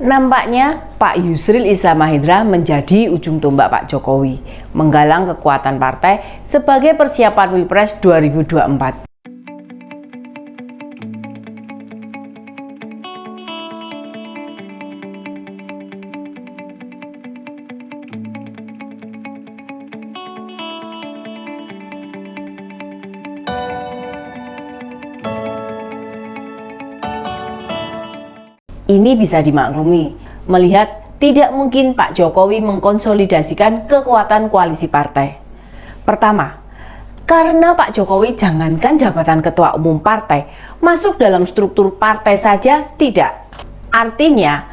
Nampaknya Pak Yusril Iza Mahendra menjadi ujung tombak Pak Jokowi, menggalang kekuatan partai sebagai persiapan Pilpres 2024. Ini bisa dimaklumi, melihat tidak mungkin Pak Jokowi mengkonsolidasikan kekuatan koalisi partai. Pertama, karena Pak Jokowi jangankan jabatan ketua umum partai, masuk dalam struktur partai saja tidak. Artinya,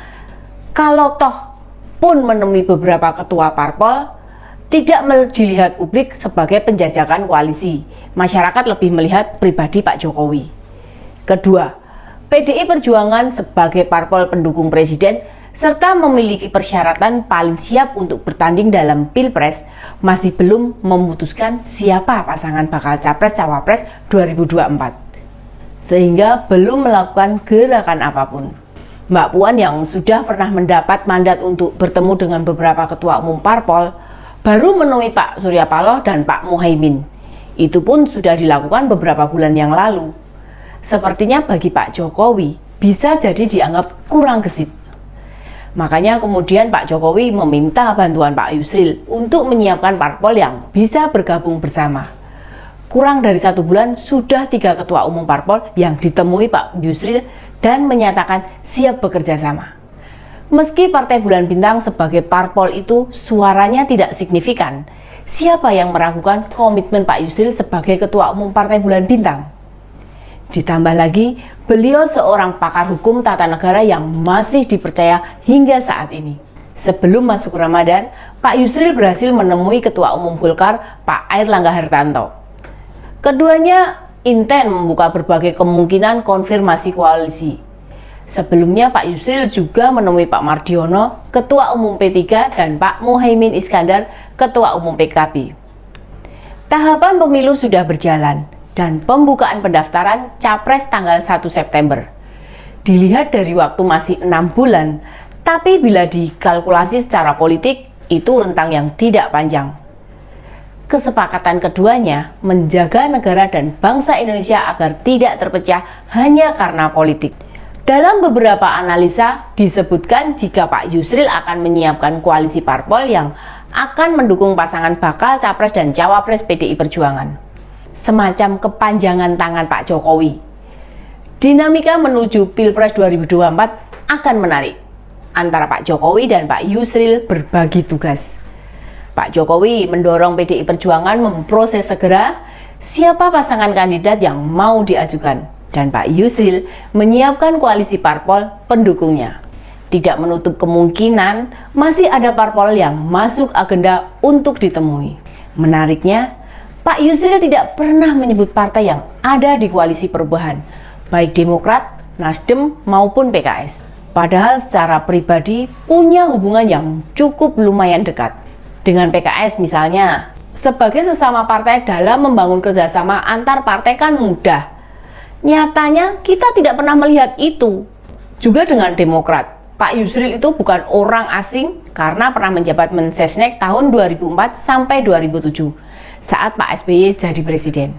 kalau toh pun menemui beberapa ketua parpol, tidak dilihat publik sebagai penjajakan koalisi. Masyarakat lebih melihat pribadi Pak Jokowi. Kedua, PDI Perjuangan sebagai parpol pendukung presiden serta memiliki persyaratan paling siap untuk bertanding dalam Pilpres masih belum memutuskan siapa pasangan bakal Capres-Cawapres 2024. Sehingga belum melakukan gerakan apapun. Mbak Puan yang sudah pernah mendapat mandat untuk bertemu dengan beberapa ketua umum parpol baru menemui Pak Surya Paloh dan Pak Muhaimin. Itu pun sudah dilakukan beberapa bulan yang lalu. Sepertinya bagi Pak Jokowi bisa jadi dianggap kurang gesit. Makanya kemudian Pak Jokowi meminta bantuan Pak Yusril untuk menyiapkan parpol yang bisa bergabung bersama. Kurang dari 1 bulan sudah 3 ketua umum parpol yang ditemui Pak Yusril dan menyatakan siap bekerja sama. Meski Partai Bulan Bintang sebagai parpol itu suaranya tidak signifikan, siapa yang meragukan komitmen Pak Yusril sebagai ketua umum Partai Bulan Bintang? Ditambah lagi, beliau seorang pakar hukum tata negara yang masih dipercaya hingga saat ini. Sebelum masuk Ramadan, Pak Yusril berhasil menemui Ketua Umum Golkar, Pak Airlangga Hartarto. Keduanya intent membuka berbagai kemungkinan konfirmasi koalisi. Sebelumnya Pak Yusril juga menemui Pak Mardiono, Ketua Umum P3, dan Pak Muhaimin Iskandar, Ketua Umum PKB. Tahapan pemilu sudah berjalan dan pembukaan pendaftaran Capres tanggal 1 September. Dilihat dari waktu masih 6 bulan, tapi bila dikalkulasi secara politik, itu rentang yang tidak panjang. Kesepakatan keduanya menjaga negara dan bangsa Indonesia agar tidak terpecah hanya karena politik. Dalam beberapa analisa disebutkan jika Pak Yusril akan menyiapkan koalisi parpol yang akan mendukung pasangan bakal Capres dan Cawapres PDI Perjuangan. Semacam kepanjangan tangan Pak Jokowi. Dinamika menuju Pilpres 2024 akan menarik. Antara Pak Jokowi dan Pak Yusril berbagi tugas. Pak Jokowi mendorong PDI Perjuangan memproses segera siapa pasangan kandidat yang mau diajukan. Dan Pak Yusril menyiapkan koalisi parpol pendukungnya. Tidak menutup kemungkinan masih ada parpol yang masuk agenda untuk ditemui. Menariknya, Pak Yusril tidak pernah menyebut partai yang ada di koalisi perubahan, baik Demokrat, Nasdem maupun PKS. Padahal secara pribadi punya hubungan yang cukup lumayan dekat. Dengan PKS misalnya, sebagai sesama partai dalam membangun kerjasama antar partai kan mudah. Nyatanya kita tidak pernah melihat itu. Juga dengan Demokrat, Pak Yusril itu bukan orang asing karena pernah menjabat Mensesnek tahun 2004 sampai 2007. Saat Pak SBY jadi presiden.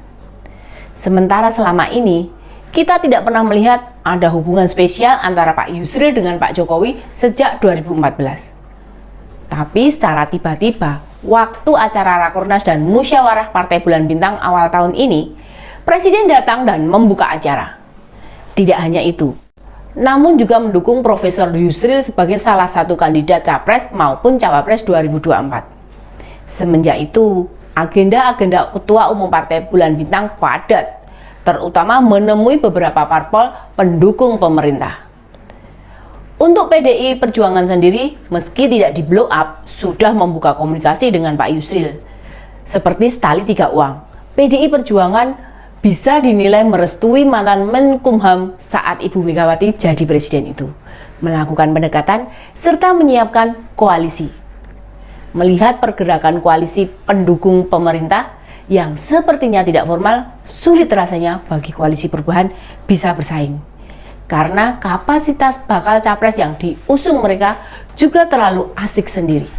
Sementara selama ini, kita tidak pernah melihat ada hubungan spesial antara Pak Yusril dengan Pak Jokowi sejak 2014. Tapi secara tiba-tiba, waktu acara Rakornas dan Musyawarah Partai Bulan Bintang awal tahun ini, Presiden datang dan membuka acara. Tidak hanya itu, namun juga mendukung Profesor Yusril sebagai salah satu kandidat Capres maupun Cawapres 2024. Semenjak itu, agenda-agenda Ketua Umum Partai Bulan Bintang padat, terutama menemui beberapa parpol pendukung pemerintah. Untuk PDI Perjuangan sendiri, meski tidak di blow up, sudah membuka komunikasi dengan Pak Yusril. Seperti setali 3 uang, PDI Perjuangan bisa dinilai merestui mantan Menkumham saat Ibu Megawati jadi presiden itu, melakukan pendekatan serta menyiapkan koalisi. Melihat pergerakan koalisi pendukung pemerintah yang sepertinya tidak formal, sulit rasanya bagi koalisi perubahan bisa bersaing. karena kapasitas bakal capres yang diusung mereka juga terlalu asik sendiri.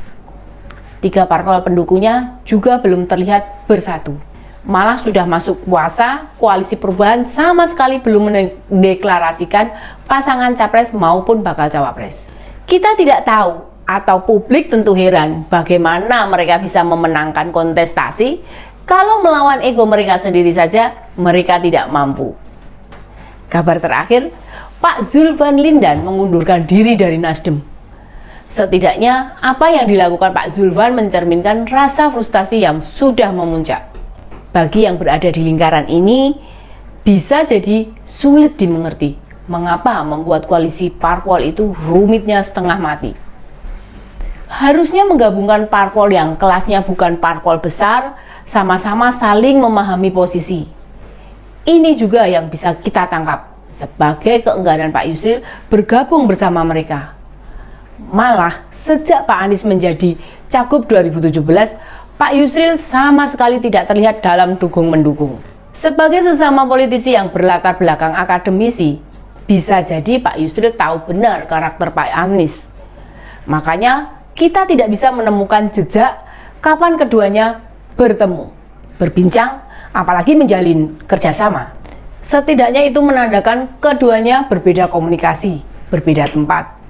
3 parpol pendukungnya juga belum terlihat bersatu. Malah sudah masuk puasa, koalisi perubahan sama sekali belum mendeklarasikan pasangan capres maupun bakal cawapres. Kita tidak tahu, atau publik tentu heran bagaimana mereka bisa memenangkan kontestasi kalau melawan ego mereka sendiri saja mereka tidak mampu. Kabar terakhir, Pak Zulfan Lindan mengundurkan diri dari Nasdem. Setidaknya apa yang dilakukan Pak Zulfan mencerminkan rasa frustasi yang sudah memuncak. Bagi yang berada di lingkaran ini, bisa jadi sulit dimengerti mengapa membuat koalisi parpol itu rumitnya setengah mati. Harusnya menggabungkan parpol yang kelasnya bukan parpol besar, sama-sama saling memahami posisi. Ini juga yang bisa kita tangkap sebagai keengganan Pak Yusril bergabung bersama mereka. Malah sejak Pak Anies menjadi Cagup 2017, Pak Yusril sama sekali tidak terlihat dalam dukung-mendukung. Sebagai sesama politisi yang berlatar belakang akademisi, bisa jadi Pak Yusril tahu benar karakter Pak Anies. Makanya kita tidak bisa menemukan jejak kapan keduanya bertemu, berbincang, apalagi menjalin kerjasama. Setidaknya itu menandakan keduanya berbeda komunikasi, berbeda tempat.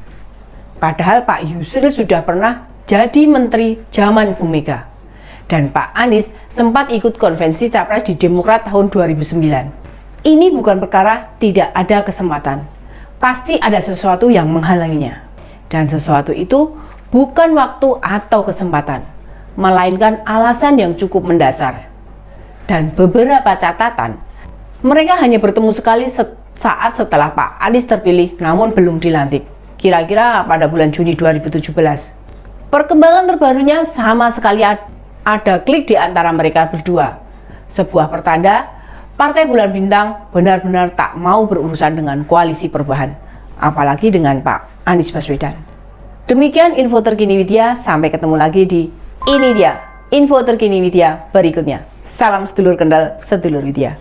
Padahal Pak Yusril sudah pernah jadi menteri zaman Bu Mega. Dan Pak Anies sempat ikut konvensi capres di Demokrat tahun 2009. Ini bukan perkara tidak ada kesempatan. Pasti ada sesuatu yang menghalanginya. Dan sesuatu itu bukan waktu atau kesempatan, melainkan alasan yang cukup mendasar. Dan beberapa catatan, mereka hanya bertemu sekali saat setelah Pak Anies terpilih namun belum dilantik, kira-kira pada bulan Juni 2017. Perkembangan terbarunya sama sekali ada klik di antara mereka berdua. Sebuah pertanda Partai Bulan Bintang benar-benar tak mau berurusan dengan koalisi perubahan, apalagi dengan Pak Anies Baswedan. Demikian info terkini Widya, sampai ketemu lagi di Ini Dia, info terkini Widya berikutnya. Salam sedulur Kendal, sedulur Widya.